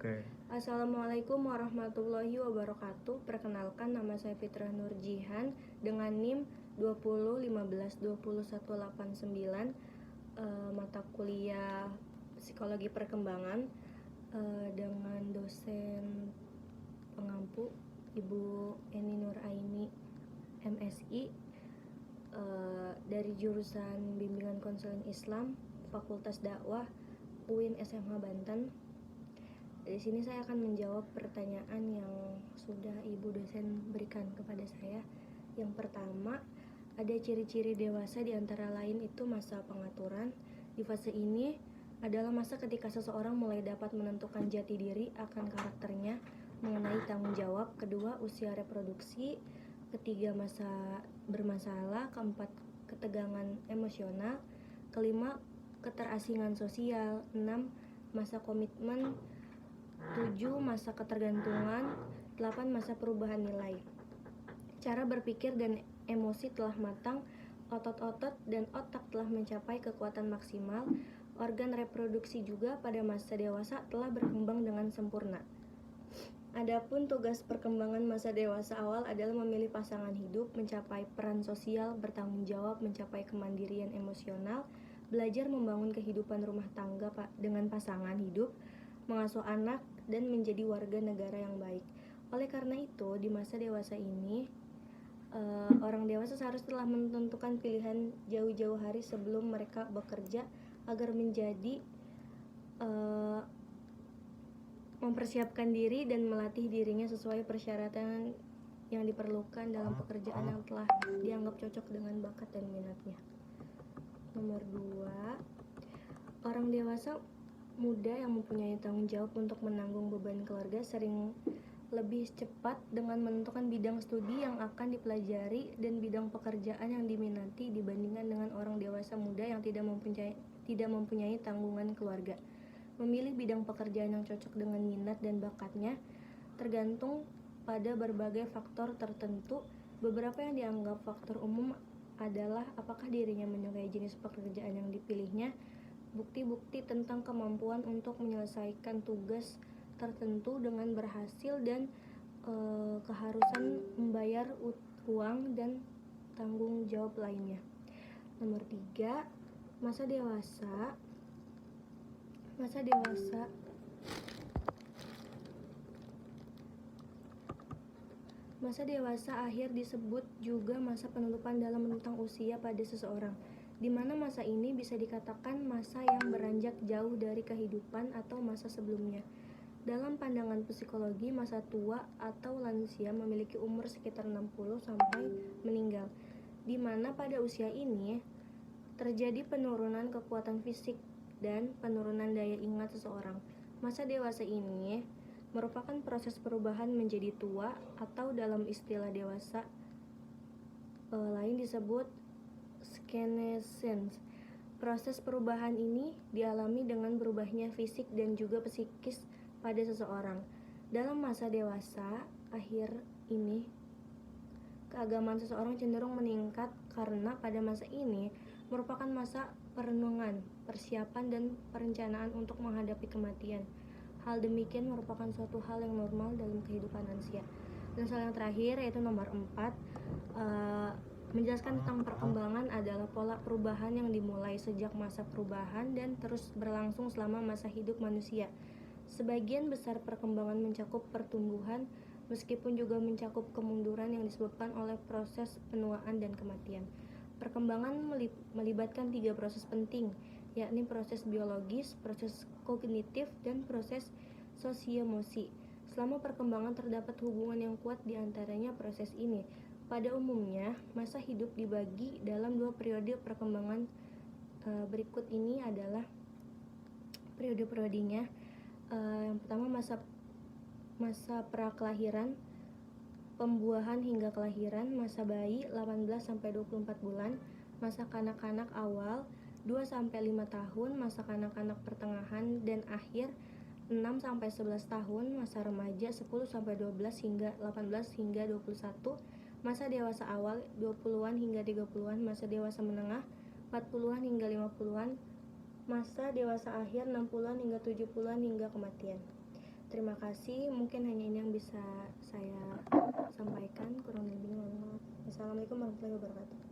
Oke. Assalamualaikum warahmatullahi wabarakatuh. Perkenalkan, nama saya Fitrah Nurjihan dengan NIM 20152189, mata kuliah Psikologi Perkembangan, dengan dosen pengampu Ibu Eni Nuraini MSI, dari jurusan Bimbingan Konseling Islam Fakultas Dakwah UIN SMH Banten. Di sini saya akan menjawab pertanyaan yang sudah Ibu dosen berikan kepada saya. Yang pertama, ada ciri-ciri dewasa, di antara lain itu masa pengaturan. Di fase ini adalah masa ketika seseorang mulai dapat menentukan jati diri akan karakternya, mengenai tanggung jawab. Kedua, usia reproduksi. Ketiga, masa bermasalah. Keempat, ketegangan emosional. Kelima, keterasingan sosial. 6, masa komitmen. 7, masa ketergantungan. 8, masa perubahan nilai. Cara berpikir dan emosi telah matang, otot-otot dan otak telah mencapai kekuatan maksimal. Organ reproduksi juga pada masa dewasa telah berkembang dengan sempurna. Adapun tugas perkembangan masa dewasa awal adalah memilih pasangan hidup, mencapai peran sosial, bertanggung jawab, mencapai kemandirian emosional, belajar membangun kehidupan rumah tangga dengan pasangan hidup, mengasuh anak, dan menjadi warga negara yang baik. Oleh karena itu, di masa dewasa ini, orang dewasa seharusnya telah menentukan pilihan jauh-jauh hari sebelum mereka bekerja, agar menjadi mempersiapkan diri dan melatih dirinya sesuai persyaratan yang diperlukan dalam pekerjaan yang telah dianggap cocok dengan bakat dan minatnya. Nomor 2, orang dewasa muda yang mempunyai tanggung jawab untuk menanggung beban keluarga sering lebih cepat dengan menentukan bidang studi yang akan dipelajari dan bidang pekerjaan yang diminati dibandingkan dengan orang dewasa muda yang tidak mempunyai tanggungan keluarga. Memilih bidang pekerjaan yang cocok dengan minat dan bakatnya tergantung pada berbagai faktor tertentu. Beberapa yang dianggap faktor umum adalah apakah dirinya menyukai jenis pekerjaan yang dipilihnya, bukti-bukti tentang kemampuan untuk menyelesaikan tugas tertentu dengan berhasil, dan keharusan membayar uang dan tanggung jawab lainnya. Nomor 3, masa dewasa. Masa dewasa akhir disebut juga masa penutupan dalam rentang usia pada seseorang, di mana masa ini bisa dikatakan masa yang beranjak jauh dari kehidupan atau masa sebelumnya. Dalam pandangan psikologi, masa tua atau lansia memiliki umur sekitar 60 sampai meninggal, di mana pada usia ini terjadi penurunan kekuatan fisik dan penurunan daya ingat seseorang. Masa dewasa ini merupakan proses perubahan menjadi tua, atau dalam istilah dewasa lain disebut senescence. Proses perubahan ini dialami dengan berubahnya fisik dan juga psikis pada seseorang. Dalam masa dewasa akhir ini, keagamaan seseorang cenderung meningkat karena pada masa ini merupakan masa perenungan, persiapan, dan perencanaan untuk menghadapi kematian. Hal demikian merupakan suatu hal yang normal dalam kehidupan manusia. Dan soal yang terakhir, yaitu nomor 4, menjelaskan tentang perkembangan adalah pola perubahan yang dimulai sejak masa perubahan dan terus berlangsung selama masa hidup manusia. Sebagian besar perkembangan mencakup pertumbuhan, meskipun juga mencakup kemunduran yang disebabkan oleh proses penuaan dan kematian. Perkembangan melibatkan 3 proses penting, yakni proses biologis, proses kognitif, dan proses sosioemosi. Selama perkembangan terdapat hubungan yang kuat di antaranya proses ini. Pada umumnya, masa hidup dibagi dalam 2 periode perkembangan. Berikut ini adalah periode-periodenya. Yang pertama, masa prakelahiran, pembuahan hingga kelahiran, masa bayi 18-24 bulan, masa kanak-kanak awal 2-5 tahun, masa kanak-kanak pertengahan dan akhir 6-11 tahun, masa remaja 10-12 hingga 18 hingga 21, masa dewasa awal 20-an hingga 30-an, masa dewasa menengah 40-an hingga 50-an, masa dewasa akhir 60-an hingga 70-an hingga kematian. Terima kasih, mungkin hanya ini yang bisa saya sampaikan, kurang lebihnya mohon maaf. Assalamualaikum warahmatullahi wabarakatuh.